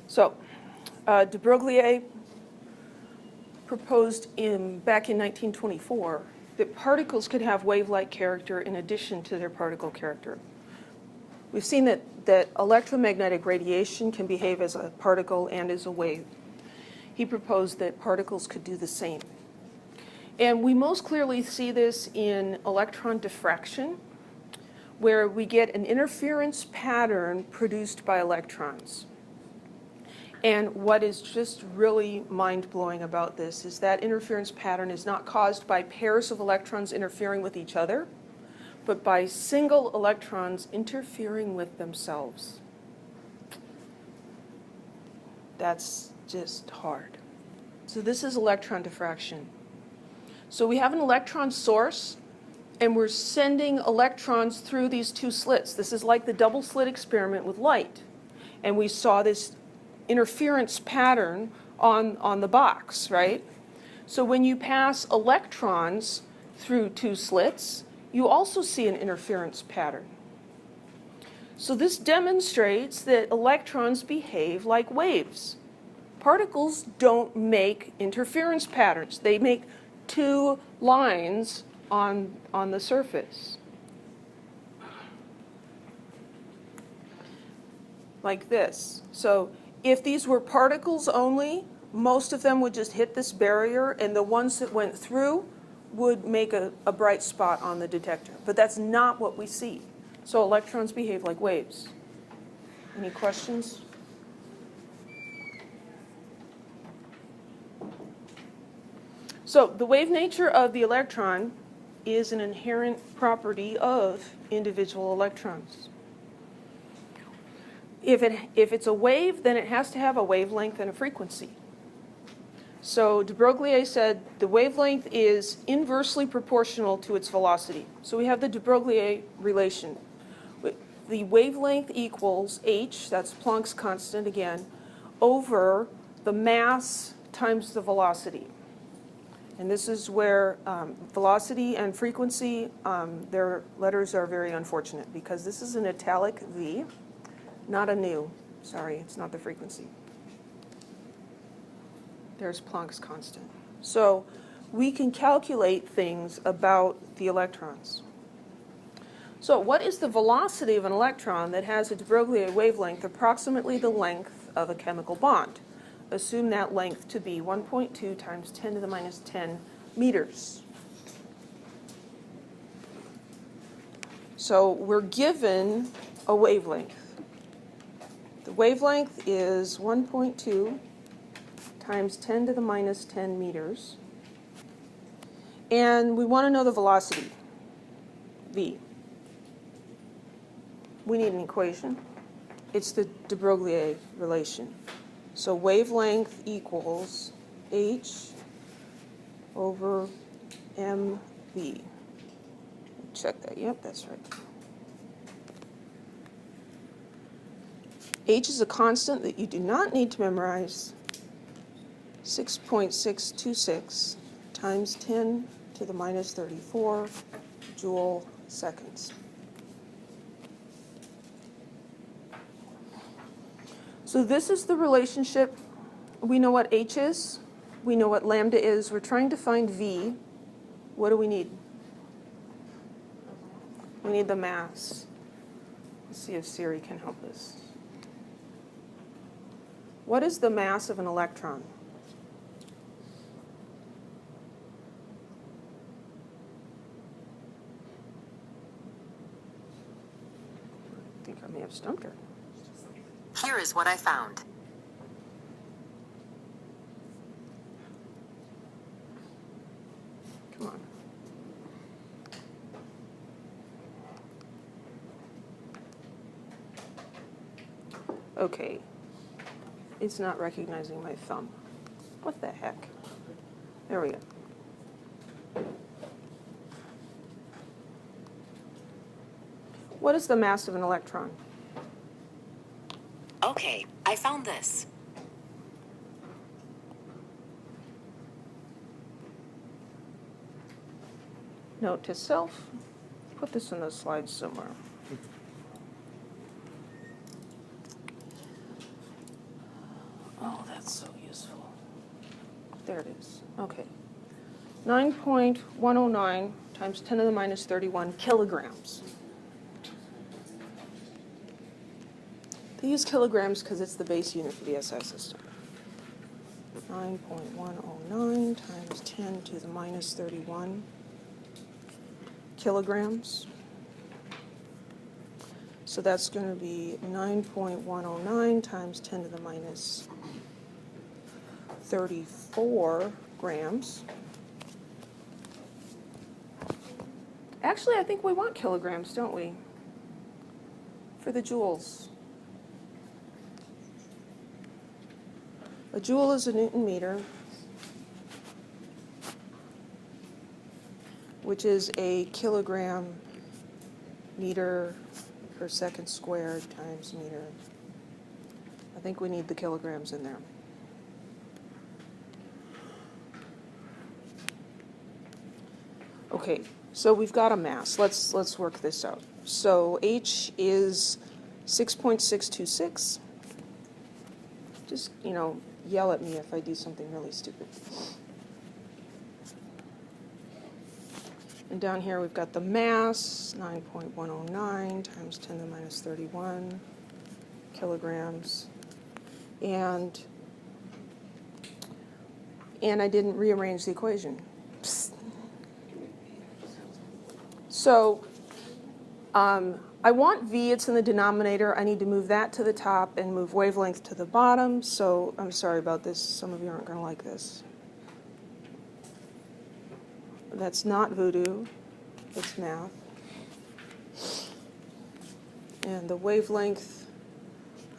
So, de Broglie proposed back in 1924 that particles could have wave-like character in addition to their particle character. We've seen that electromagnetic radiation can behave as a particle and as a wave. He proposed that particles could do the same. And we most clearly see this in electron diffraction, where we get an interference pattern produced by electrons. And what is just really mind-blowing about this is that interference pattern is not caused by pairs of electrons interfering with each other, but by single electrons interfering with themselves. That's just hard. So this is electron diffraction. So we have an electron source, and we're sending electrons through these two slits. This is like the double slit experiment with light. And we saw this interference pattern on the box, right? So when you pass electrons through two slits, you also see an interference pattern. So this demonstrates that electrons behave like waves. Particles don't make interference patterns. They make two lines on the surface. Like this. So if these were particles only, most of them would just hit this barrier, and the ones that went through would make a bright spot on the detector. But that's not what we see. So electrons behave like waves. Any questions? So the wave nature of the electron is an inherent property of individual electrons. If it's a wave, then it has to have a wavelength and a frequency. So de Broglie said the wavelength is inversely proportional to its velocity. So we have the de Broglie relation. The wavelength equals h, that's Planck's constant again, over the mass times the velocity. And this is where velocity and frequency, their letters are very unfortunate because this is an italic V, not a nu. Sorry, it's not the frequency. There's Planck's constant. So we can calculate things about the electrons. So what is the velocity of an electron that has a de Broglie wavelength approximately the length of a chemical bond? Assume that length to be 1.2 times 10 to the minus 10 meters. So we're given a wavelength. The wavelength is 1.2 times 10 to the minus 10 meters. And we want to know the velocity, v. We need an equation. It's the de Broglie relation. So wavelength equals h over mv. Check that. Yep, that's right. H is a constant that you do not need to memorize. 6.626 times 10 to the minus 34 joule seconds. So this is the relationship. We know what h is. We know what lambda is. We're trying to find v. What do we need? We need the mass. Let's see if Siri can help us. What is the mass of an electron? I think I may have stumped her. Here is what I found. Come on. Okay. It's not recognizing my thumb. What the heck? There we go. What is the mass of an electron? Okay, I found this. Note to self, put this in the slides somewhere. that's so useful. There it is. Okay. 9.109 times 10 to the minus 31 kilograms. They use kilograms because it's the base unit for the SI system. 9.109 times 10 to the minus 31 kilograms. So that's going to be 9.109 times 10 to the minus 34 grams. Actually, I think we want kilograms, don't we? For the joules. A joule is a Newton meter, which is a kilogram meter per second squared times meter. I think we need the kilograms in there. Okay, so we've got a mass. Let's work this out. So H is 6.626. Just, yell at me if I do something really stupid. And down here we've got the mass, 9.109 times 10 to the minus 31 kilograms. And I didn't rearrange the equation. Psst. So I want V, it's in the denominator. I need to move that to the top and move wavelength to the bottom. So I'm sorry about this. Some of you aren't going to like this. That's not voodoo. It's math. And the wavelength,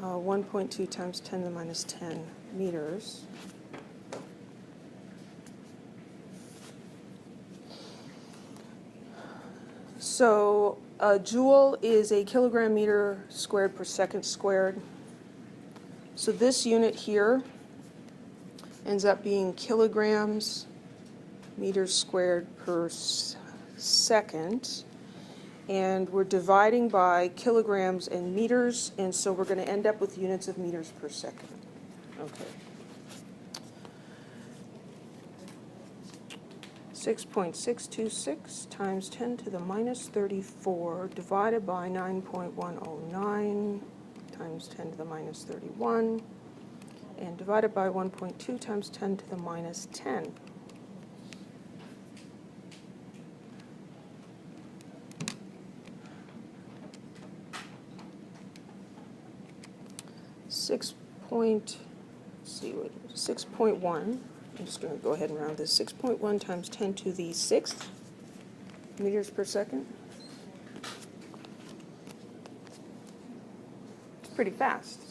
1.2 times 10 to the minus 10 meters. So a joule is a kilogram meter squared per second squared. So this unit here ends up being kilograms meters squared per second. And we're dividing by kilograms and meters, and so we're going to end up with units of meters per second. Okay. 6.626 times 10 to the minus 34 divided by 9.109 times 10 to the minus 31 and divided by 1.2 times 10 to the minus 10. Six point, let's see, 6.1. I'm just going to go ahead and round this. 6.1 times 10 to the 6th meters per second. It's pretty fast.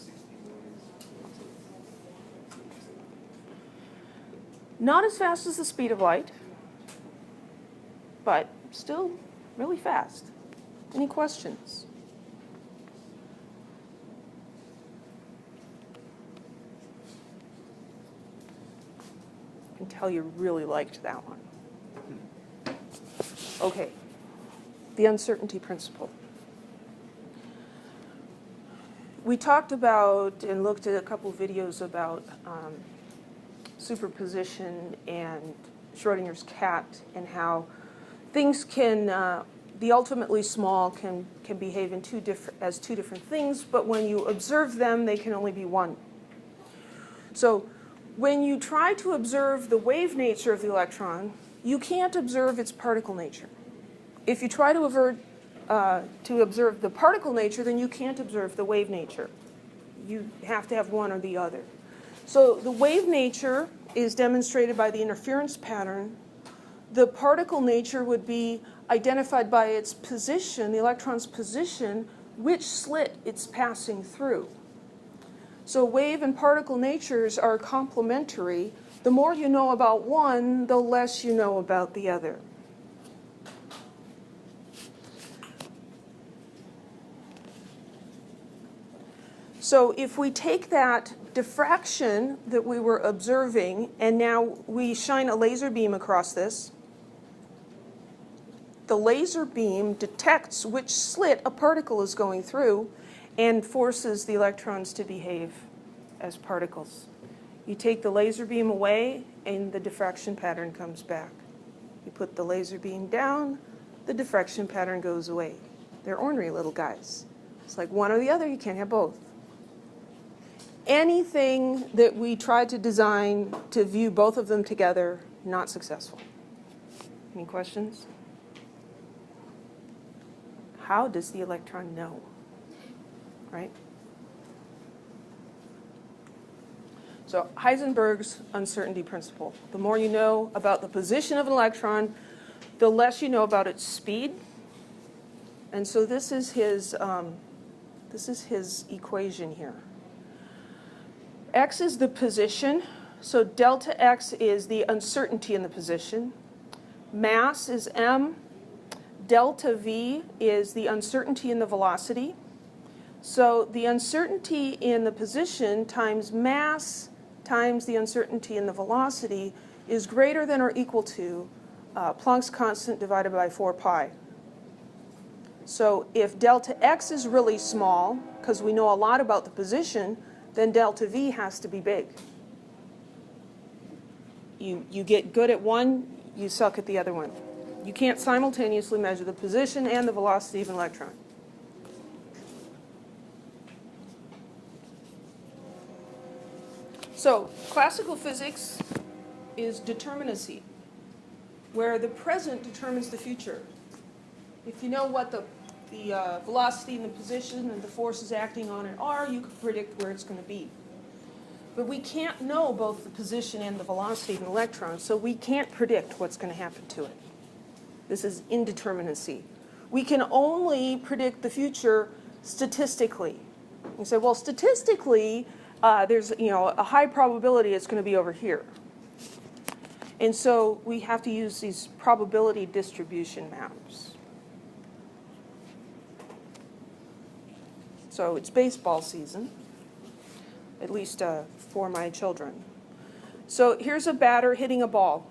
Not as fast as the speed of light, but still really fast. Any questions? I can tell you really liked that one. Okay, the uncertainty principle. We talked about and looked at a couple videos about superposition and Schrodinger's cat and how things can, the ultimately small can behave in as two different things, but when you observe them, they can only be one. So when you try to observe the wave nature of the electron, you can't observe its particle nature. If you try to observe the particle nature, then you can't observe the wave nature. You have to have one or the other. So the wave nature is demonstrated by the interference pattern. The particle nature would be identified by its position, the electron's position, which slit it's passing through. So wave and particle natures are complementary. The more you know about one, the less you know about the other. So if we take that diffraction that we were observing, and now we shine a laser beam across this, the laser beam detects which slit a particle is going through and forces the electrons to behave as particles. You take the laser beam away, and the diffraction pattern comes back. You put the laser beam down, the diffraction pattern goes away. They're ornery little guys. It's like one or the other, you can't have both. Anything that we tried to design to view both of them together, not successful. Any questions? How does the electron know? Right? So Heisenberg's uncertainty principle. The more you know about the position of an electron, the less you know about its speed. And so this is his equation here. X is the position, so delta x is the uncertainty in the position. Mass is m. Delta v is the uncertainty in the velocity. So the uncertainty in the position times mass times the uncertainty in the velocity is greater than or equal to Planck's constant divided by 4 pi. So if delta x is really small, because we know a lot about the position, then delta v has to be big. You get good at one, you suck at the other one. You can't simultaneously measure the position and the velocity of an electron. So classical physics is determinacy, where the present determines the future. If you know what the velocity and the position and the forces acting on it are, you can predict where it's going to be. But we can't know both the position and the velocity of an electron, so we can't predict what's going to happen to it. This is indeterminacy. We can only predict the future statistically. You say, well, statistically, there's a high probability it's going to be over here. And so we have to use these probability distribution maps. So it's baseball season, at least for my children. So here's a batter hitting a ball.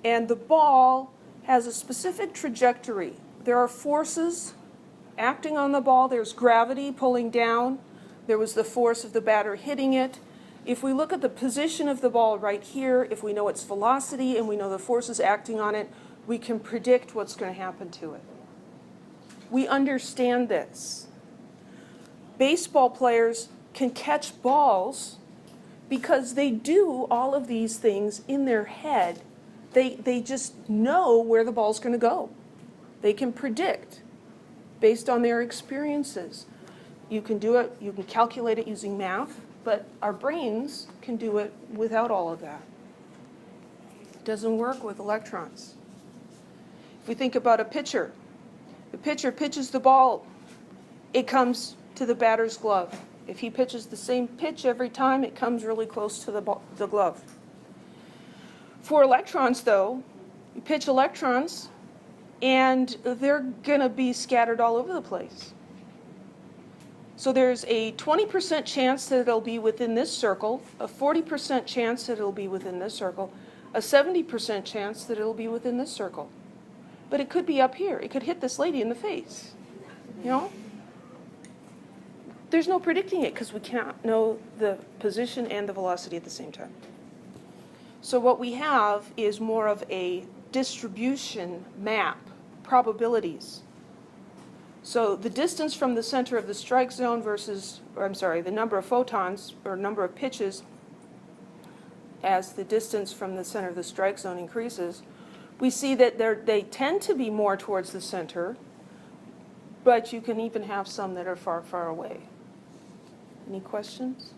And the ball has a specific trajectory. There are forces acting on the ball. There's gravity pulling down. There was the force of the batter hitting it. If we look at the position of the ball right here, if we know its velocity and we know the forces acting on it, we can predict what's going to happen to it. We understand this. Baseball players can catch balls because they do all of these things in their head. They just know where the ball's going to go. They can predict based on their experiences. You can do it, you can calculate it using math, but our brains can do it without all of that. It doesn't work with electrons. If we think about a pitcher, the pitcher pitches the ball, it comes to the batter's glove. If he pitches the same pitch every time, it comes really close to the glove. For electrons, though, you pitch electrons, and they're going to be scattered all over the place. So there's a 20% chance that it'll be within this circle, a 40% chance that it'll be within this circle, a 70% chance that it'll be within this circle. But it could be up here. It could hit this lady in the face. You know? There's no predicting it because we can't know the position and the velocity at the same time. So what we have is more of a distribution map, probabilities. So the distance from the center of the strike zone versus, the number of photons or number of pitches as the distance from the center of the strike zone increases, we see that they tend to be more towards the center, but you can even have some that are far, far away. Any questions?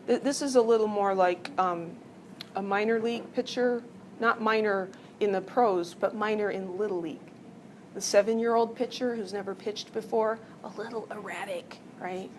This is a little more like a minor league pitcher, not minor in the pros, but minor in Little League. The 7-year-old pitcher who's never pitched before, a little erratic, right?